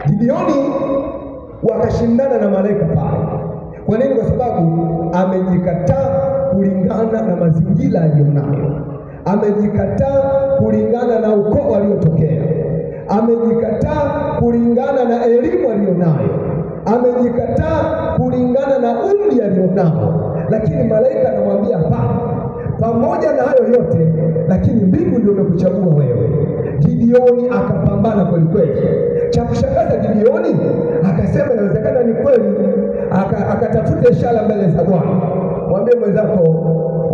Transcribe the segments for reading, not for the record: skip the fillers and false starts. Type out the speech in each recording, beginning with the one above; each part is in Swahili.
Gideoni wakashindana na malaika pale. Kwa nini? Kwa sababu amejikataa kulingana na mazingira aliyonayo, amejikataa kulingana na ukoo aliotokea, amejikataa kulingana na elimu aliyonayo, amejikataa kulingana na umri alionao. Lakini malaika anamwambia hapana, pamoja na hayo yote, lakini mbingu ndio imekuchagua wewe. Gideoni akapambana kweli kweli. Cha kushangaza, Gideoni akasema inawezekana ni kweli, akatafuta ishara mbele za Bwana. Mwambie mwenzako,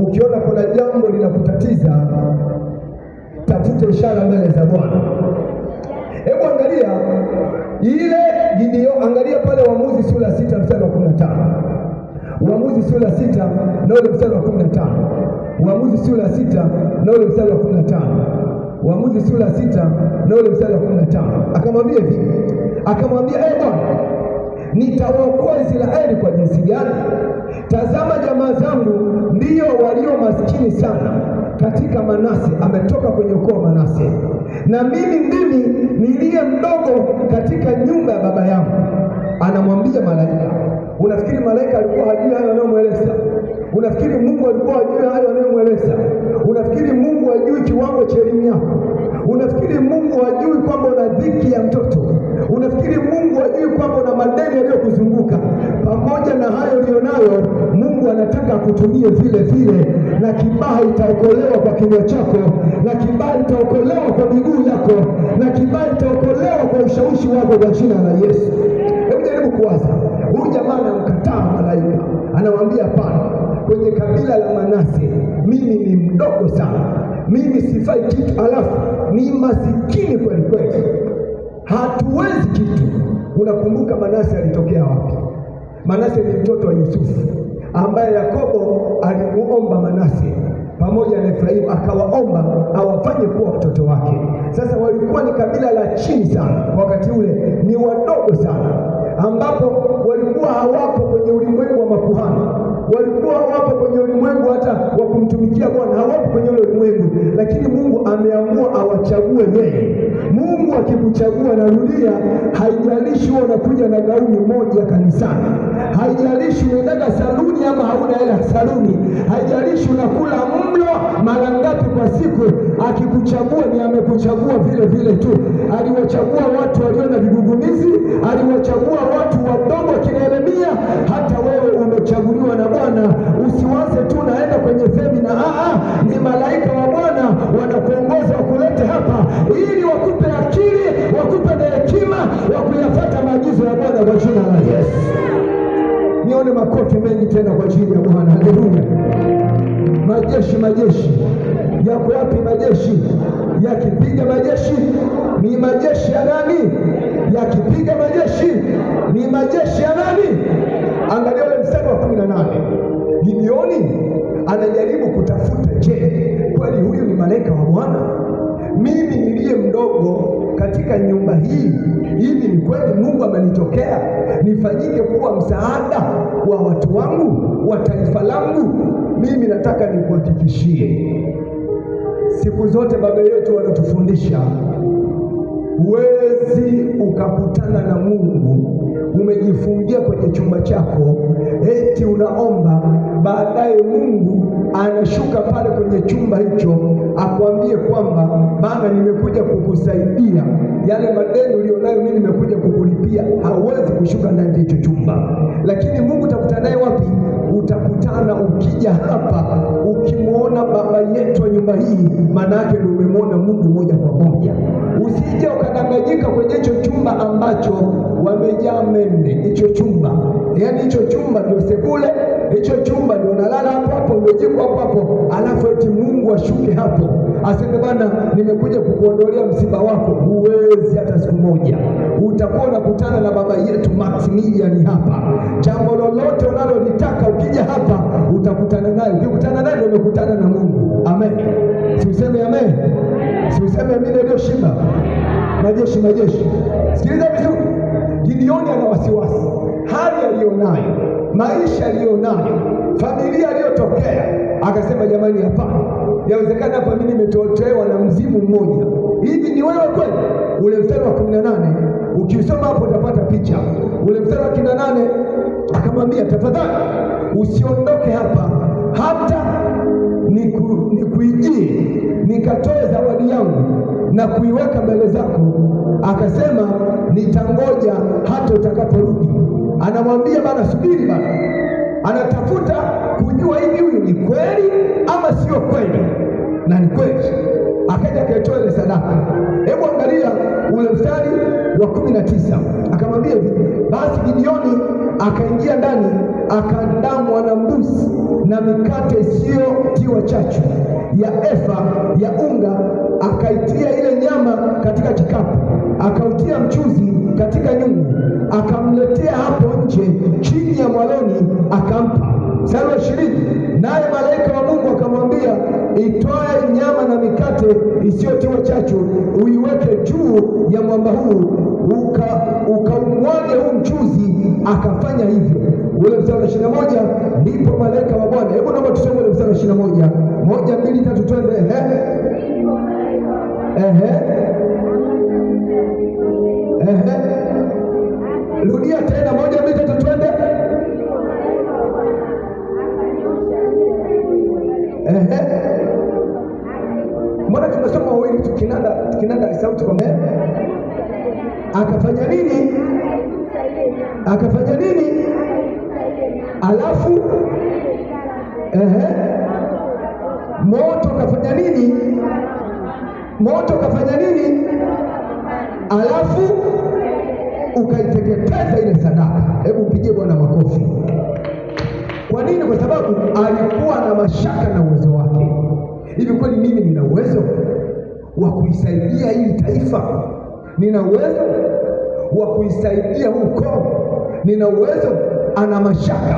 ukiona kuna jambo linakutatiza, tafuta ishara mbele za Bwana. Hebu angalia ile Gideoni, angalia pale Waamuzi sura 6 mstari wa 15. Waamuzi sura 6 na ule mstari wa 15. Waamuzi sura 6 na ule mstari wa 15. Waamuzi sura 6 na ule mstari wa 15. Akamwambia hivi, akamwambia Bwana, nitawaokoa Israeli kwa jinsi gani? Tazama, jamaa zangu ndio walio maskini sana katika Manase. Ametoka kwenye ukoo wa Manase, na mimi ndimi niliye mdogo katika nyumba ya baba yangu. Anamwambia malaika. Unafikiri malaika alikuwa hajui hayo anayomweleza? Unafikiri Mungu alikuwa hajui hayo anayomweleza? Unafikiri Mungu hajui kiwango cha elimu yako? Unafikiri Mungu hajui kwamba una dhiki ya mtoto? Unafikiri Mungu hajui kwamba una madeni yaliyokuzunguka? Pamoja na hayo ulionayo, Mungu anataka akutumie vile vile, na kibali itaokolewa kwa kinywa chako, na kibali itaokolewa kwa miguu yako, na kibali itaokolewa kwa ushawishi wako kwa jina la Yesu. Hebu jaribu kuwaza, huyu jamaa anamkataa malaika, anamwambia hapana, kwenye kabila la Manase mimi ni mdogo sana, mimi sifai kitu, alafu ni masikini kweli kweli, hatuwezi kitu. Unakumbuka Manase alitokea wapi? Manase ni mtoto wa Yusufu ambaye Yakobo alimuomba Manase pamoja na Efraimu, akawaomba awafanye kuwa watoto wake. Sasa walikuwa ni kabila la chini sana wakati ule, ni wadogo sana, ambapo walikuwa hawapo kwenye ulimwengu wa makuhani, walikuwa hawapo kwenye ulimwengu hata wa kumtumikia Bwana, hawapo kwenye ule ulimwengu. Lakini Mungu ameamua awachague yeye. Mungu akikuchagua, narudia, haijalishi wewe unakuja na gauni moja kanisani, haijalishi unaenda saluni ama hauna hela saluni, haijalishi unakula mlo mara ngapi kwa siku, akikuchagua ni amekuchagua vile vile tu. Aliwachagua watu walio na vigugumizi, aliwachagua watu wadogo kina Yeremia. Hata wewe umechaguliwa na Bwana. Usiwaze tu naenda kwenye semina, ni malaika wa Bwana wanakuongoza wakulete hapa ili wakupe akili, wakupe na hekima wa kuyafuata maagizo ya Bwana kwa jina la Yesu. Nione makofi mengi tena kwa ajili ya Bwana. Haleluya. Majeshi, majeshi yako wapi? Majeshi yakipiga, majeshi ni majeshi ya nani? Yakipiga majeshi ni majeshi ya nani? Angalia ule mstari wa 18. Gideoni anajaribu kutafuta, je, kweli huyu ni malaika wa Bwana? Mimi niliye mdogo katika nyumba hii, hivi ni kweli Mungu amenitokea nifanyike kuwa msaada wa watu wangu, wa taifa langu? Mimi nataka nikuhakikishie, siku zote baba yetu wanatufundisha, huwezi ukakutana na Mungu umejifungia kwenye chumba chako eti unaomba, baadaye Mungu anashuka pale kwenye chumba hicho akwambie kwamba Baba, nimekuja kukusaidia yale madeni ulionayo, mimi nimekuja kukulipia. Hauwezi kushuka ndani ya hicho chumba. Lakini Mungu utakutana naye wapi? Utakutana ukija hapa, ukimwona baba yetu wa nyumba hii, maana yake ndio umemwona Mungu moja kwa moja. Usije ukadanganyika kwenye hicho chumba ambacho wamejaa mende. Hicho chumba, yaani hicho chumba ndio sebule, hicho chumba ndio unalala hapo hapo, ndio jiko hapo hapo, alafu eti Mungu ashuke hapo aseme Bwana, nimekuja kukuondolea msiba wako. Huwezi hata siku moja. Utakuwa unakutana na baba yetu Maximilian hapa. Jambo lolote unalolitaka ukija hapa utakutana naye. Ukikutana naye ndio umekutana na Mungu. Amen. Si useme amen? Si useme mimi ndio shimba? Majeshi, majeshi. Sikiliza vizuri. Gideoni ana wasiwasi, hali aliyonayo, maisha aliyonayo, familia aliyotokea. Akasema jamani, hapana, yawezekana hapa mimi nimetotewa na mzimu mmoja. Hivi ni wewe kweli? Ule mstari wa 18 Ukisoma hapo utapata picha. Ule mstari wa 8 akamwambia, tafadhali usiondoke hapa hata nikuijie nikatoe zawadi yangu na kuiweka mbele zako. Akasema, nitangoja hata utakaporudi. Anamwambia bana, subiri bana. Anatafuta kujua hivi huyu ni kweli ama sio kweli, na ni kweli. Akaja akaitoa ile sadaka. Hebu angalia ule mstari wa 19. Akamwambia hivi, basi Gideoni akaingia ndani, akaandaa mwana-mbuzi na mikate isiyotiwa chachu ya efa ya unga, akaitia ile nyama katika kikapu, akautia mchuzi katika nyungu, akamletea hapo nje chini ya mwaloni, akampa. Mstari wa 20, naye malaika wa Mungu akamwambia, itoe nyama na mikate isiyotiwa chachu, uiweke juu ya mwamba huu, ukaumwage huu mchuzi. Akafanya hivyo. Ule mstari wa 21, ndipo malaika wa Bwana. Hebu naomba tusome ule mstari wa 21. 1, 2, 3, twende. Rudia tena. 1, 2, 3, twende. Mbona tunasoma wawili tukinanda sauti kwa mbele? Akafanya nini? Akafanya nini? Alafu moto kafanya nini? Moto kafanya nini? Alafu ukaiteketeza ile sadaka. Hebu mpigie Bwana makofi. Kwa nini? Kwa sababu alikuwa na mashaka na uwezo wake. Hivi kweli mimi nina uwezo wa kuisaidia hili taifa? Nina uwezo wa kuisaidia ukoo? Nina uwezo? Ana mashaka.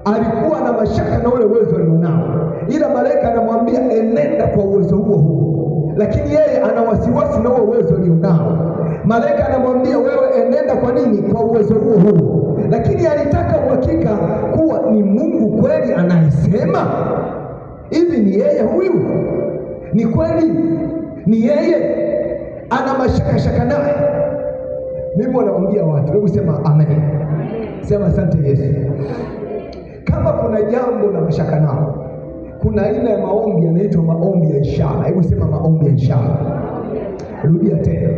Alikuwa na mashaka na ule uwezo alionao, ila malaika anamwambia enenda kwa uwezo huo huo, lakini yeye ana wasiwasi na huo uwezo alionao. Malaika anamwambia wewe enenda. Kwa nini? Kwa uwezo huo huo, lakini alitaka uhakika kuwa ni Mungu kweli anayesema. Hivi ni yeye huyu? Ni kweli ni yeye? Ana mashaka naye. Mimi wanaambia watu, hebu sema amen. Sema asante Yesu. Kama kuna jambo la mashaka nao, kuna aina ya maombi yanaitwa maombi ya ishara. Hebu sema maombi ya ishara. Rudia tena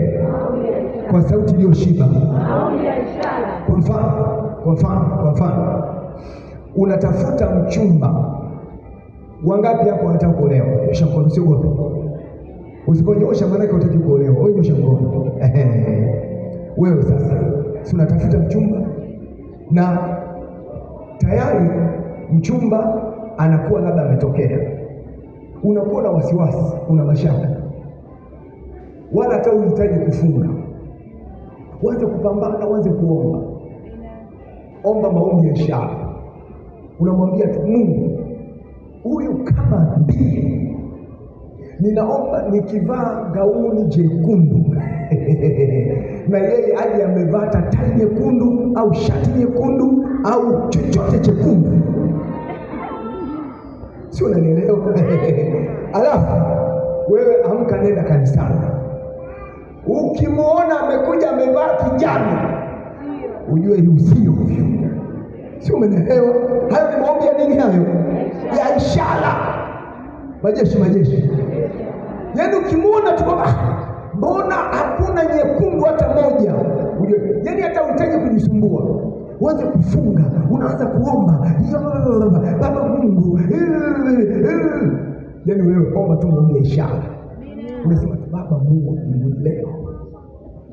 kwa sauti iliyoshiba. Maombi ya ishara. Kwa mfano, unatafuta mchumba. Wangapi hapo wanataka kuolewa? Nyosha mkono, usiogope. Usiponyosha maana hutaki kuolewa. Wewe nyosha mkono. Wewe sasa si unatafuta mchumba, na tayari mchumba anakuwa labda ametokea, unakuwa na wasiwasi, una mashaka, wala hata unahitaji kufunga. Uanze kupambana, uanze kuomba. Omba maombi ya ishara. Unamwambia tu Mungu, huyu kama ndiye, ninaomba nikivaa gauni jekundu na yeye aje amevaa tai nyekundu au shati nyekundu au chochote chekundu. Si unanielewa? Alafu wewe amka, nenda kanisani. Ukimwona amekuja amevaa kijani, ujue hii sio hivyo. Si umenielewa? Hayo ni maombi ya nini hayo? Ya ishara. Majeshi. Yaani ukimwona tu mbona hakuna nyekundu hata moja, ujue yaani hata uhitaji kujisumbua. Uanze kufunga, unaanza kuomba, Baba Mungu, yaani wewe omba tu maombi ya ishara. Unasema Baba Mungu, leo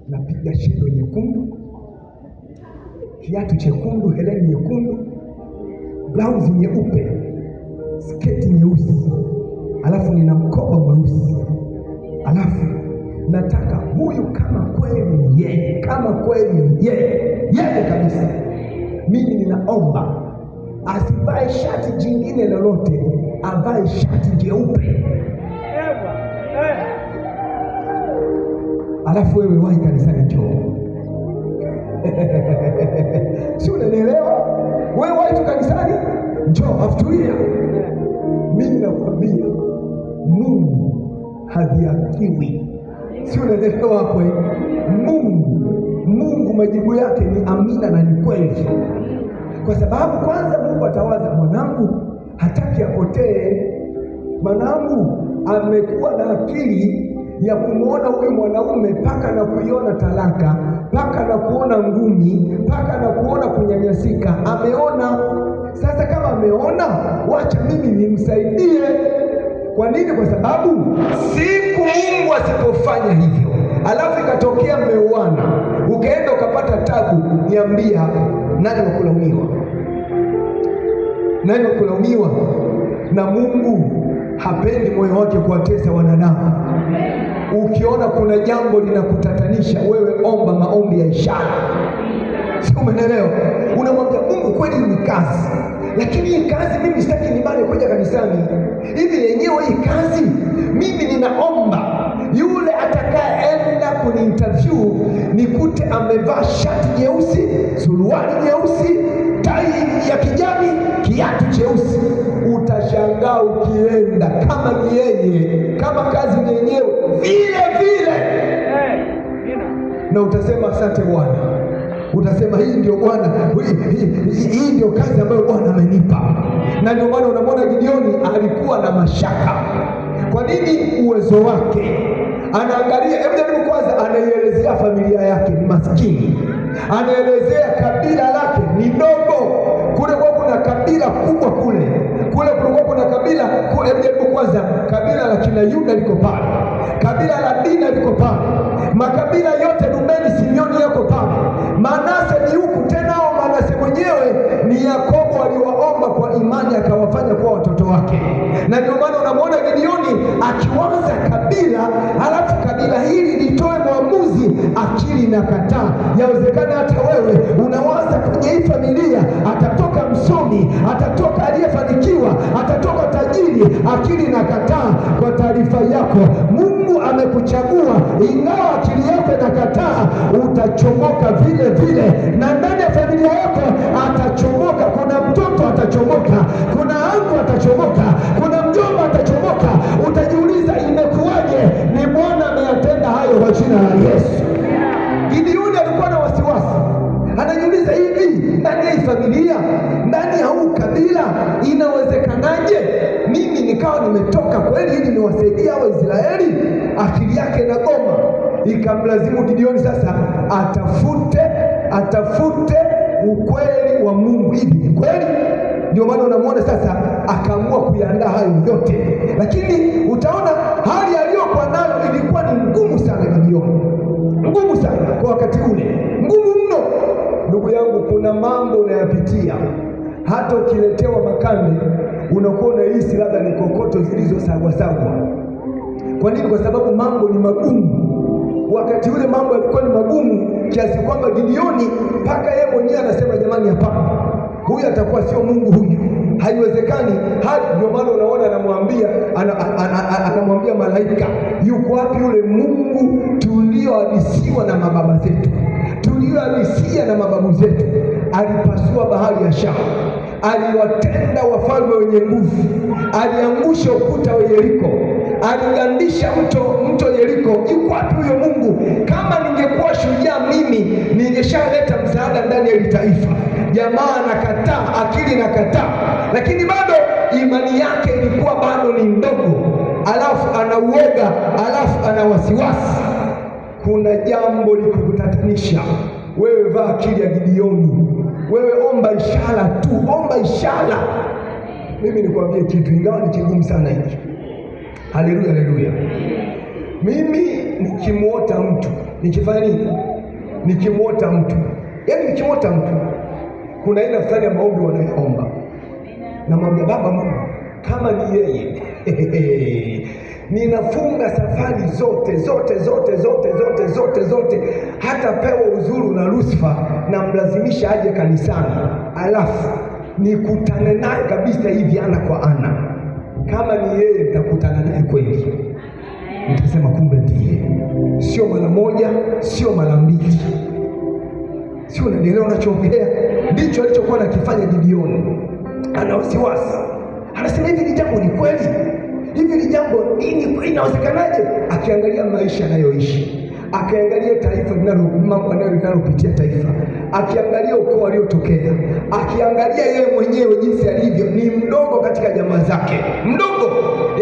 napiga shedo nyekundu, kiatu chekundu, heleni nyekundu, blausi nyeupe, sketi nyeusi, alafu nina mkoba mweusi, alafu nataka huyu kama kweli yeye kabisa, mimi ninaomba asivae shati jingine lolote, avae shati jeupe. Alafu wewe wahi kanisani, njoo. Si unanielewa? Wewe wahi tu kanisani, njoo, afutulia. Mimi nakwambia Mungu hadhihakiwi. Si unanielewa hapo? Mungu Mungu majibu yake ni amina na ni kweli, kwa sababu kwanza Mungu atawaza, mwanangu hataki apotee. Mwanangu amekuwa na akili ya kumuona huyu mwanaume mpaka na kuiona talaka, mpaka na kuona ngumi, mpaka na kuona kunyanyasika. Ameona. Sasa kama ameona, wacha mimi nimsaidie. Kwa nini? Kwa sababu siku Mungu asipofanya hivyo, alafu ikatokea mmeuana, ukaenda ukapata tabu, niambie hapo, nani wa kulaumiwa? Nani wa kulaumiwa? Na Mungu hapendi moyo wake kuwatesa wanadamu. Ukiona kuna jambo linakutatanisha, wewe omba maombi ya ishara. Si umeelewa? Unamwambia Mungu, kweli ni kazi, lakini hii kazi mimi sitaki nibane kuja kanisani. Hivi yenyewe hii kazi mimi ninaomba yule atakayeenda kuni interview nikute amevaa shati nyeusi, suruali nyeusi, tai ya kijani, kiatu cheusi. Utashangaa ukienda kama ni yeye, kama kazi ni yenyewe vile vile, na utasema asante Bwana. Utasema hii ndio Bwana, hii ndio kazi ambayo Bwana amenipa. Na ndio maana unamwona Gideoni alikuwa na mashaka. Kwa nini? Uwezo wake anaangalia. Hebu jaribu kwanza, anaielezea familia yake ni maskini, anaelezea kabila lake ni dogo. Kule kwa kuna kabila kubwa, kule kulikuwa kuna kabila kule. Hebu jaribu kwanza, kabila la kina Yuda liko pale, kabila la Dina liko pale, makabila yote Rubeni, Simeoni yako pale, Manase ni huku tena. Hao Manase mwenyewe ni Yakobo aliwaomba kwa imani akawafanya kuwa watoto wake. Na ndio maana unamwona Gideoni akiwaza kabila, halafu kabila hili litoe mwamuzi, akili na kataa. Yawezekana hata wewe unawaza kwenye hii familia atatoka msomi, atatoka aliyefanikiwa, atatoka tajiri, akili na kataa. Kwa taarifa yako, Mungu amekuchagua, ingawa akili yako inakataa, utachomoka vile vile, na ndani ya familia yako atachomoka. Kuna mtoto atachomoka, kuna angu atachomoka, kuna mjomba atachomoka. Utajiuliza imekuwaje? Ni Bwana ameyatenda hayo kwa jina la Yesu. Gideoni alikuwa na wasiwasi, anajiuliza hivi, ndani ya familia, ndani ya huu kabila, inawezekanaje mimi nikawa nimetoka kweli ili niwasaidie hao Israeli? Akili yake na goma, ikamlazimu Gideoni sasa atafute ukweli wa Mungu. Hivi ni kweli? Ndio maana unamwona sasa akaamua kuiandaa hayo yote, lakini utaona hali aliyokuwa nayo ilikuwa ni ngumu sana. Gideoni ngumu sana kwa wakati ule, ngumu mno. Ndugu yangu, kuna mambo unayapitia, hata ukiletewa makande unakuwa unahisi labda ni kokoto zilizosagwasagwa. Kwa nini? Kwa sababu mambo ni magumu. Wakati ule mambo yalikuwa ni magumu kiasi kwamba Gideoni mpaka yeye mwenyewe anasema, jamani, hapana, huyu atakuwa sio Mungu, huyu haiwezekani. Ndio maana unaona anamwambia malaika, yuko wapi yule Mungu tuliohadisiwa na mababa zetu, tuliohadisia na mababu zetu? Alipasua bahari ya Shamu, aliwatenda wafalme wenye nguvu, aliangusha ukuta wa Yeriko, aligandisha mto Yeriko. Yuko wapi huyo Mungu? Kama ningekuwa shujaa mimi, ningeshaleta msaada ndani ya taifa. Jamaa anakataa, akili nakataa, lakini bado imani yake ilikuwa bado ni ndogo, alafu ana uoga, alafu ana wasiwasi. Kuna jambo likukutatanisha wewe, vaa akili ya Gideoni. Wewe omba ishara tu, omba ishara. Mimi nikwambie kitu, ingawa ni kigumu sana hiki. Haleluya, haleluya. Mimi nikimwota mtu, nikifanya nini? Nikimwota mtu, yaani nikimwota mtu, kuna aina fulani ya maombi wanayoomba. Namwambia Baba Mungu, kama ni yeye ninafunga safari zote, hata pewa uzuru na Lucifer na mlazimisha aje kanisani, alafu nikutane naye kabisa hivi ana kwa ana. Kama ni yeye nitakutana naye kweli, nitasema kumbe ndiye, sio mara moja, sio mara mbili. Sio, unaelewa unachoongea? Ndicho alichokuwa anakifanya Gideoni. Ana wasiwasi, anasema hivi ni jambo ni kweli? Hivi ni jambo nini? Inawezekanaje? Akiangalia maisha anayoishi, akiangalia taifa mambo linalopitia taifa, akiangalia ukoo aliotokea, akiangalia yeye mwenyewe jinsi alivyo, ni mdogo katika jamaa zake, mdogo.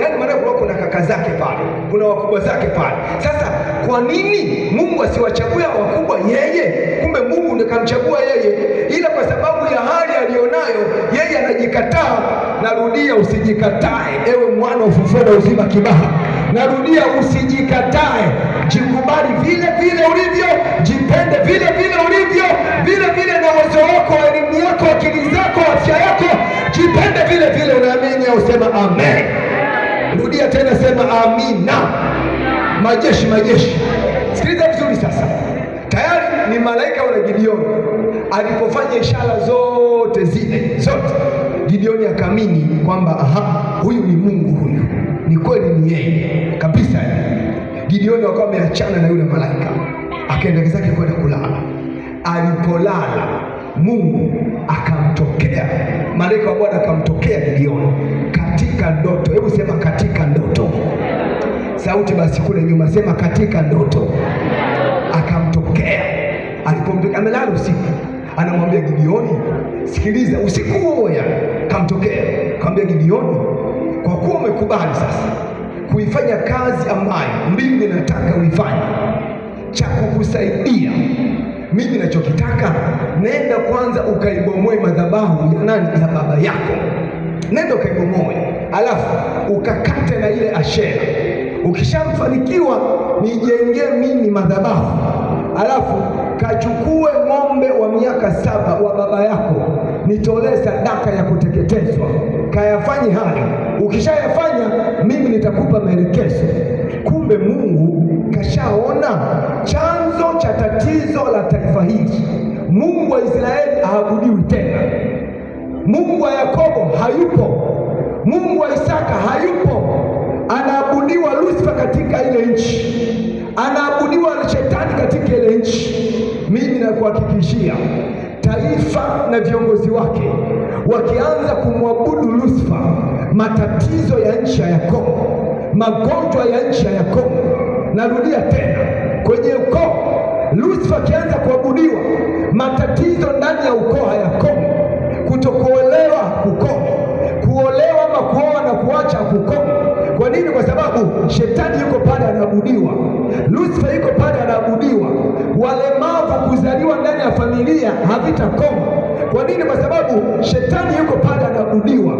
Yaani maana kuna kaka zake pale, kuna wakubwa zake pale. Sasa kwa nini Mungu asiwachagua wakubwa yeye? Kumbe Mungu ndiye kamchagua yeye, ila kwa sababu ya hali alionayo yeye anajikataa. Narudia, usijikatae ewe mwana ufufuo na uzima Kibaha. Narudia, usijikatae, jikubali vile vile ulivyo, jipende vile vile ulivyo, vile vile na uwezo wako, elimu yako, akili zako, afya yako, jipende vile vile. Unaamini au sema amen? Rudia tena, sema amina. Majeshi, majeshi, sikiliza vizuri sasa. Tayari ni malaika wa Gideoni alipofanya ishara zote zile zote, Gideoni akaamini kwamba huyu ni Mungu, huyu ni kweli, ni yeye kabisa. Gideoni akawa ameachana na yule malaika, akaenda zake kwenda kulala. Alipolala, Mungu akamtokea, malaika wa Bwana akamtokea Gideoni katika ndoto. Hebu sema katika ndoto. Sauti basi kule nyuma, sema katika ndoto. Akamtokea, alipomtokea amelala usiku, anamwambia Gideoni, sikiliza, usiku huo kamtokea, akamwambia Gideoni, kwa kuwa umekubali sasa kuifanya kazi ambayo mimi nataka uifanye, cha kukusaidia mimi ninachokitaka, nenda kwanza ukaibomoe madhabahu ya nani? Ya baba yako. Nenda ukaibomoe, alafu ukakate na ile Ashera. Ukishamfanikiwa nijengee mimi madhabahu, alafu kachukue ng'ombe wa miaka 7 wa baba yako, nitolee sadaka ya kuteketezwa. Kayafanye hayo. Ukishayafanya mimi nitakupa maelekezo. Kumbe Mungu kashaona chanzo cha tatizo la taifa hili. Mungu wa Israeli haabudiwi tena, Mungu wa Yakobo hayupo, Mungu wa Isaka hayupo. Anaabudiwa Lusifa katika ile nchi, anaabudiwa Shetani katika ile nchi. Mimi nakuhakikishia, taifa na viongozi wake wakianza kumwabudu Lusifa, matatizo ya nchi ya Yakobo, magonjwa ya nchi ya Yakobo. Narudia tena, kwenye ukoo Lusifa akianza kuabudiwa, matatizo ndani ya ukoo hayakomi. Kutokuolewa kukomi, kuolewa ama kuoa na kuacha kukomi. Kwa nini? Kwa sababu Shetani yuko pale anaabudiwa, Lusifa yuko pale anaabudiwa. Walemavu kuzaliwa ndani ya familia havitakoma. Kwa nini? Kwa sababu Shetani yuko pale anaabudiwa.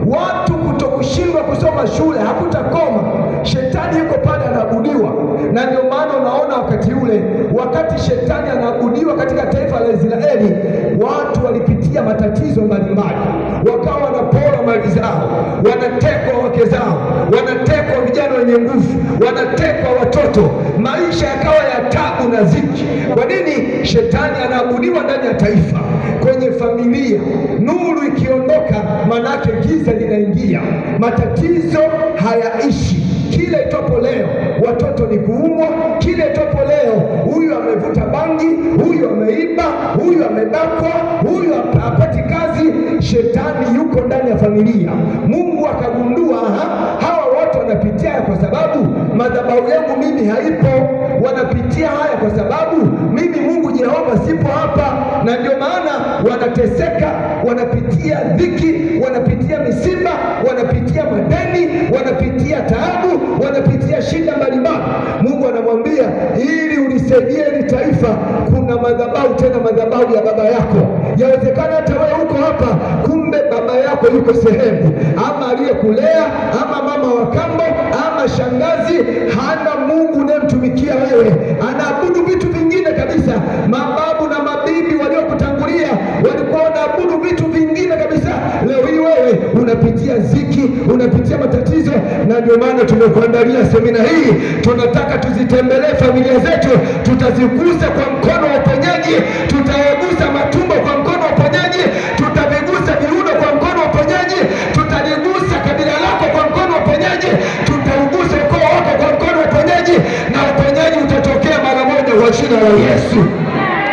Watu kutokushindwa kusoma shule hakutakoma, Shetani yuko pale anaabudiwa. Na ndio maana unaona wakati ule, wakati Shetani anaabudiwa katika taifa la Israeli, watu walipitia matatizo mbalimbali, wakawa wanapora mali zao, wanatekwa wake zao, wanatekwa vijana wenye nguvu, wanatekwa watoto, maisha yakawa ya taabu na dhiki. Kwa nini? Shetani anaabudiwa ndani ya taifa, kwenye familia. Nuru ikiondoka, manake giza linaingia, matatizo hayaishi. Kile itopo leo watoto ni kuumwa, kile itopo leo huyu amevuta bangi, huyu ameiba, huyu amebakwa, huyu hapati kazi. Shetani yuko ndani ya familia. Mungu akagundua hawa watu wanapitia kwa sababu madhabahu yangu mimi haipo, wanapitia haya kwa sababu mimi Mungu Jehova sipo hapa. Na ndio maana wanateseka, wanapitia dhiki, wanapitia misiba, wanapitia madeni, wanapitia taabu, wanapitia shida mbalimbali. Mungu anamwambia, ili unisaidie hili taifa, kuna madhabahu, tena madhabahu ya baba yako. Yawezekana hata wewe uko hapa, kumbe baba yako yuko sehemu, ama aliyekulea, ama mama wa kambo, ama shangazi. Hana Mungu unayemtumikia wewe, anaabudu vitu vingine kabisa. Mababu na mabibi waliokutangulia walikuwa wanaabudu vitu vingine kabisa. Leo hii wewe unapitia ziki, unapitia matatizo. Na ndio maana tumekuandalia semina hii. Tunataka tuzitembelee familia zetu, tutazigusa kwa mkono wa uponyaji, tutayagusa matumbo kwa mkono wa uponyaji, tutavigusa viuno kwa mkono wa uponyaji, tutaligusa kabila lako kwa mkono wa uponyaji, tutaugusa ukoo wako kwa mkono wa uponyaji, na uponyaji utatokea mara moja kwa jina la Yesu.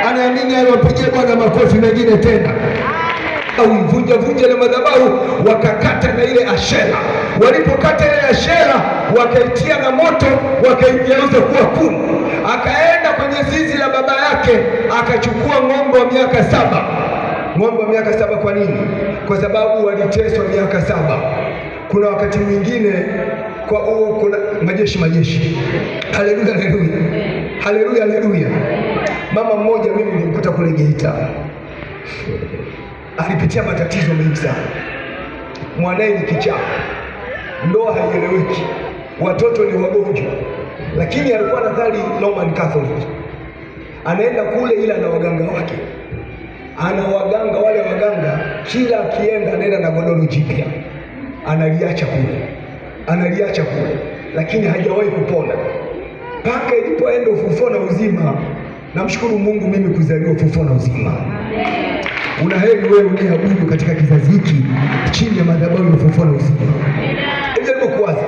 Anaamini hayo, wapigie Bwana makofi mengine tena. vunja ile madhabahu, wakakata na ile ashera. Walipokata ile ashera, wakaitia na moto, wakaigeuza kuwa kuni. Akaenda kwenye zizi la baba yake, akachukua ng'ombe wa miaka 7. Ng'ombe wa miaka 7. Kwa nini? Kwa sababu waliteswa miaka 7. Kuna wakati mwingine kuna majeshi. Haleluya, haleluya, haleluya, haleluya. Mama mmoja mimi nilimkuta kule Geita, alipitia matatizo mengi sana. Mwanae ni kichaa, ndoa haieleweki, watoto ni wagonjwa, lakini alikuwa nadhani Roman Catholic. Anaenda kule ila na waganga wake, ana waganga, wale waganga kila akienda anaenda na godoro jipya, analiacha kule, lakini hajawahi kupona mpaka ilipoenda ufufuo na uzima. Namshukuru Mungu mimi kuzaliwa ufufuo na uzima. Una heri wewe unayeabudu katika kizazi hiki chini ya madhabahu ya ufufuo na uzima. Ndio kuwaza.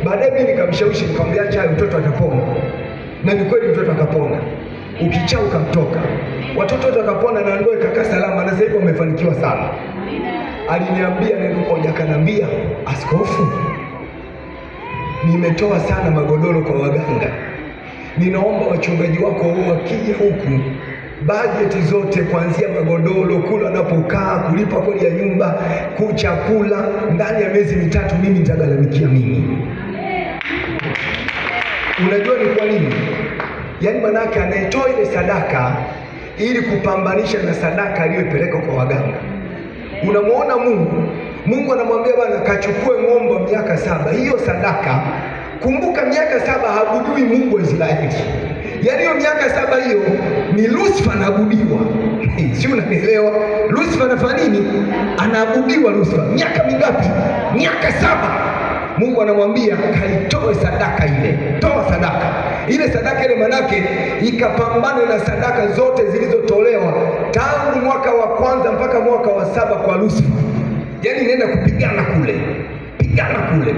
Baadaye mimi nikamshawishi, nikamwambia acha mtoto atapona. Na ni kweli mtoto akapona. Ukichaa ukamtoka. Watoto wote wakapona na ndoa ikakaa salama, na sasa hivi wamefanikiwa sana. Aliniambia neno moja, akanambia, askofu, nimetoa sana magodoro kwa waganga. Ninaomba wachungaji wako wakija huku, bajeti zote kuanzia magodoro, kula anapokaa, kulipa kodi ya nyumba, kuchakula, ndani ya miezi 3 mimi nitagharamikia mimi. Unajua ni kwa nini? Yaani manake anaitoa ile sadaka ili kupambanisha na sadaka aliyopeleka kwa waganga. Unamuona Mungu anamwambia bwana kachukue ng'ombe wa miaka 7. Hiyo sadaka, kumbuka miaka 7 haabudiwi Mungu wa Israeli. Yaani hiyo miaka 7 hiyo ni Lucifer anaabudiwa. Si unanielewa? Lucifer anafanya nini? Anaabudiwa Lucifer. Miaka mingapi? Miaka 7. Mungu anamwambia kaitoe sadaka ile. Toa sadaka. Ile sadaka ile manake ikapambana na sadaka zote zilizotolewa tangu mwaka wa 1 mpaka mwaka wa 7 kwa Lucifer. Yaani nenda kupigana kule.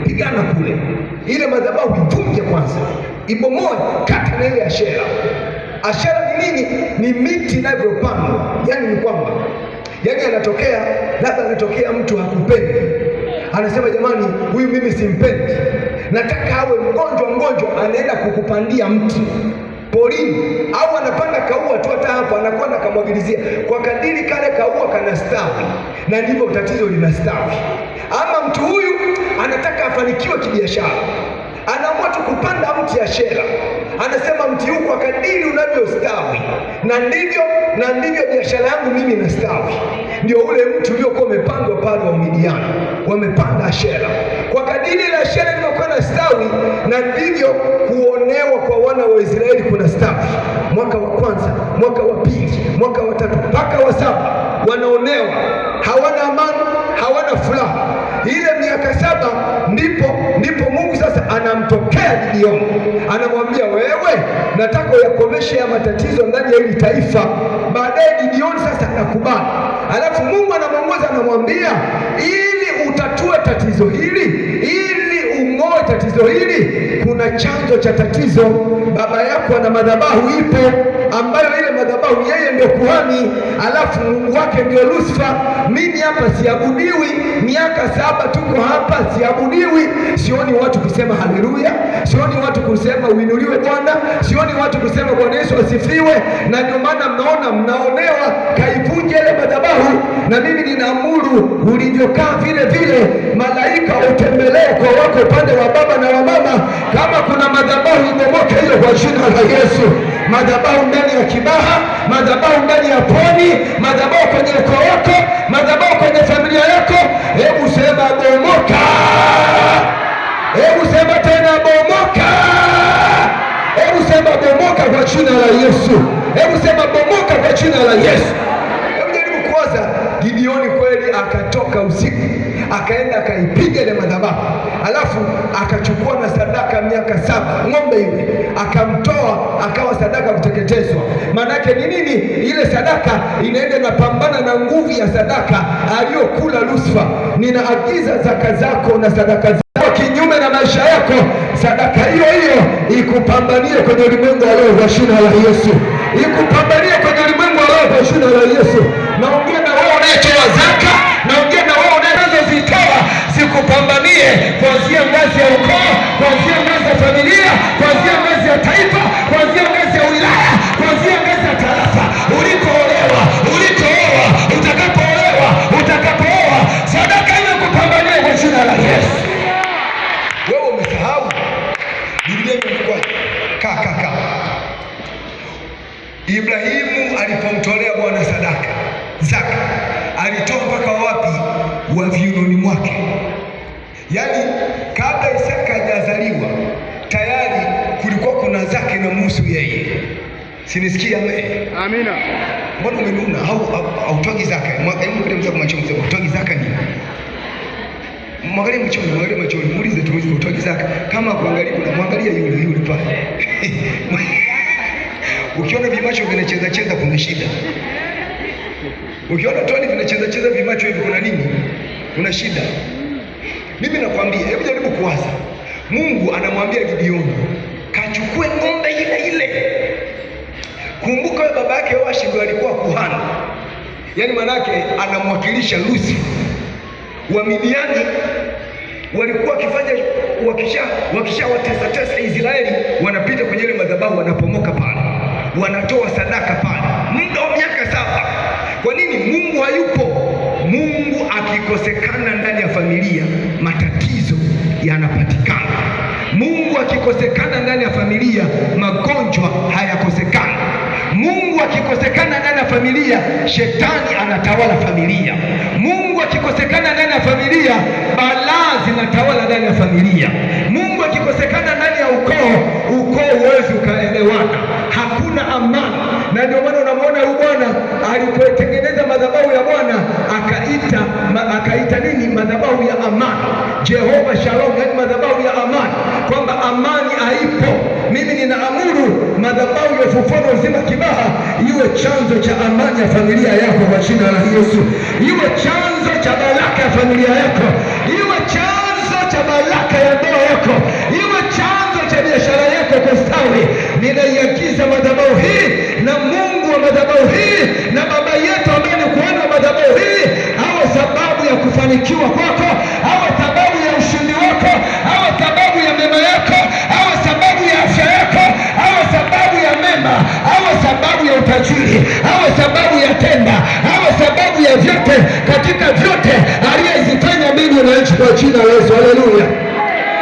Pigana kule. Ile madhabahu ivunje kwanza. Ibomoe, kata na ile ashera. Ashera ni nini? Ni miti inavyopandwa. Yaani ni kwamba anatokea mtu hakupendi. Anasema jamani, huyu mimi simpendi, nataka awe mgonjwa, anaenda kukupandia mti porini, au anapanda kaua tu hata hapo, anakwenda kamwagilizia. Kwa kadiri kale kaua kanastawi, na ndivyo tatizo linastawi. Ama mtu huyu anataka afanikiwe kibiashara, anaamua tu kupanda mti ya shera. Anasema mti huu kwa kadiri unavyostawi, na ndivyo biashara yangu mimi inastawi. Ndio ule mti uliokuwa umepandwa pale wa Midiani, wamepanda ashera. Kwa kadiri ile ashera ilivyokuwa inastawi, na ndivyo kuonewa kwa wana wa Israeli kuna stawi. Mwaka wa 1, mwaka wa 2, mwaka wa 3 mpaka wa 7 wanaonewa, hawana amani, hawana furaha. Ile miaka 7 ndipo Mungu sasa anamtokea Gideoni, anamwambia wewe, nataka uyakomeshe ya matatizo ndani ya hili taifa. Baadaye Gideoni sasa anakubali, alafu Mungu anamuongoza, anamwambia ili utatue tatizo hili, ili ung'oe tatizo hili, kuna chanzo cha tatizo. Baba yako ana madhabahu ipo, ambayo ile madhabahu yeye ndio kuhani, alafu Mungu wake ndio Lucifer. Mimi hapa siabudiwi, miaka 7 tuko hapa siabudiwi. Sioni watu kusema haleluya, sioni watu kusema uinuliwe Bwana, sioni watu kusema Bwana Yesu asifiwe. Na ndio maana mnaonewa. Kaivunje ile madhabahu, na mimi ninaamuru ulivyokaa vile malaika utembelee kwa wako upande wa baba na wa mama. Kama kuna madhabahu ibomoke hiyo kwa jina la Yesu. Madhabahu ndani ya Kibaha, madhabahu ndani ya Pwani, madhabahu kwenye ukoo wako, madhabahu kwenye familia yako, hebu sema bomoka. Hebu sema tena bomoka. Hebu sema bomoka kwa jina la Yesu. Hebu sema bomoka kwa jina la Yesu. Hebu jaribu kuwaza, Gideoni kweli akatoka usiku, akaenda akaipiga ile madhabahu, alafu akachukua na sadaka miaka 7 ng'ombe yule, akamtoa akawa sadaka kuteketezwa. Maanake ni nini? Ile sadaka inaenda inapambana na nguvu ya sadaka aliyokula Lucifer. Ninaagiza zaka zako na sadaka zako kinyume na maisha yako, sadaka hiyo ikupambanie kwenye ulimwengu wa roho kwa jina la Yesu. Ikupambanie kwenye ulimwengu wa roho kwa jina la Yesu. Naongea na wewe unayetoa zaka Ibrahimu alipomtolea Bwana sadaka zaka, alitoa mpaka wapi? Wa viunoni mwake. Yaani kabla Isaka hajazaliwa tayari kulikuwa kuna zaka inamhusu yeye. Sinisikia amina? Mbona umenuna? Hautogi zaka? Mwangalie mzee macho, mzee utogi zaka nini? Mwangalie machoni, muulize tu utogi zaka. Kama kuangalia kuna mwangalia yule pale. Ukiona vimacho vinacheza cheza kuna shida. Ukiona toni vinacheza vimacho hivi kuna nini? Kuna shida. Mimi nakwambia, hebu jaribu kuwaza. Mungu anamwambia Gideoni, kachukue ng'ombe ile. Kumbuka wewe baba yake Yoashi ndio alikuwa kuhani. Yaani manake anamwakilisha Lusi. Wa Midiani walikuwa wakifanya wakisha watesa Israeli, wanapita kwenye ile madhabahu, wanapomoka pale, wanatoa sadaka pale muda wa miaka 7. Kwa nini? Mungu hayupo. Mungu akikosekana ndani ya familia, matatizo yanapatikana. Mungu akikosekana ndani ya familia, magonjwa hayakosekani. Mungu akikosekana ndani ya familia, shetani anatawala familia. Mungu akikosekana ndani ya familia, balaa zinatawala ndani ya familia. Mungu akikosekana ndani ya ukoo huwezi ukaelewana, hakuna amani. Na ndio maana unamwona huyu bwana alipotengeneza madhabahu ya Bwana akaita nini? Madhabahu ya amani, Jehova Shalom, yaani madhabahu ya amani, kwamba amani haipo. Mimi ninaamuru madhabahu ya Ufufuo na Uzima Kibaha iwe chanzo cha amani ya familia yako kwa jina la Yesu. Iwe chanzo cha baraka ya familia yako, iwe chanzo cha baraka ya ndoa yako, iwe chanzo cha biashara yako kustawi. Ninaiagiza madhabahu hii na Mungu wa madhabahu hii na baba yetu ambaye ni kuhani wa madhabahu hii awe sababu ya kufanikiwa kwako, awe sababu ya ushindi wako, awe sababu ya mema yako, awe sababu ya afya yako, awe sababu ya mema, awe sababu ya utajiri, awe sababu ya tenda, awe sababu ya vyote katika vyote aliyezifanya mbingu na nchi kwa jina la Yesu. Haleluya!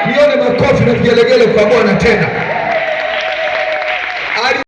Nione makofi na vigelegele kwa Bwana tena.